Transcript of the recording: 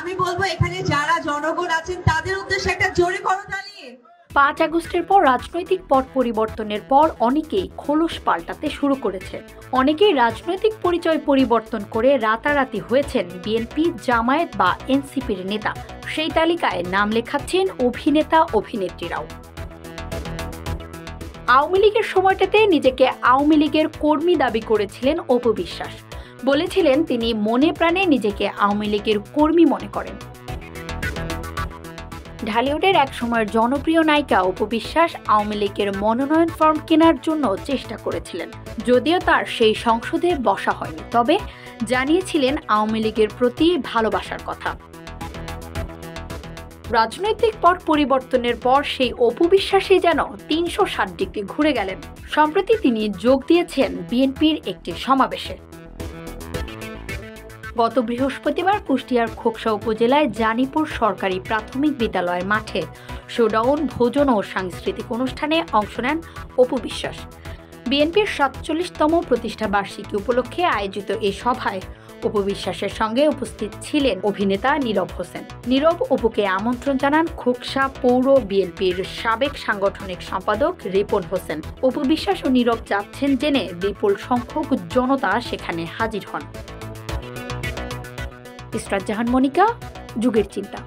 আমি বলবো এখানে যারা জনগণ আছেন তাদের উদ্দেশ্যে একটা জোরে করতালি। 5 আগস্টের পর রাজনৈতিক পট পরিবর্তনের পর অনেকেই খোলস পাল্টাতে শুরু করেছে। অনেকেই রাজনৈতিক পরিচয় পরিবর্তন করে রাতারাতি হয়েছেন বিএনপি, জামায়াত বা এনসিপির নেতা। সেই তালিকায় নাম লেখাচ্ছেন অভিনেতা অভিনেত্রীরাও। আওয়ামী লীগের সময়টাতে নিজেকে আওয়ামী লীগের কর্মী দাবি করেছিলেন অপু বিশ্বাস। বলেছিলেন তিনি মনে প্রাণে নিজেকে আওয়ামী লীগের কর্মী মনে করেন। ঢালিউডের এক সময়ের জনপ্রিয় নায়িকা অপু বিশ্বাস আওয়ামী লীগের মনোনয়ন ফর্ম কেনার জন্য চেষ্টা করেছিলেন, যদিও তার সেই সংসদে বসা হয়নি, তবে জানিয়েছিলেন আওয়ামী লীগের প্রতি ভালোবাসার কথা। রাজনৈতিক পট পরিবর্তনের পর সেই অপু বিশ্বাসই যেন 360 ডিগ্রি ঘুরে গেলেন। সম্প্রতি তিনি যোগ দিয়েছেন বিএনপির একটি সমাবেশে। গত বৃহস্পতিবার কুষ্টিয়ার খোকসা উপজেলায় জানিপুর সরকারি প্রাথমিক বিদ্যালয়ের মাঠে শোডাউন, ভোজন ও সাংস্কৃতিক অনুষ্ঠানে অংশ নেন অপু বিশ্বাস। বিএনপির 47তম প্রতিষ্ঠা বার্ষিকী উপলক্ষে আয়োজিত এই সভায় অপু বিশ্বাসের সঙ্গে উপস্থিত ছিলেন অভিনেতা নীরব হোসেন। নীরব অপুকে আমন্ত্রণ জানান খোকসা পৌর বিএনপির সাবেক সাংগঠনিক সম্পাদক রিপন হোসেন। অপু বিশ্বাস ও নীরব যাচ্ছেন জেনে বিপুল সংখ্যক জনতা সেখানে হাজির হন। ইসরাত জাহান মনিকা, যুগের চিন্তা।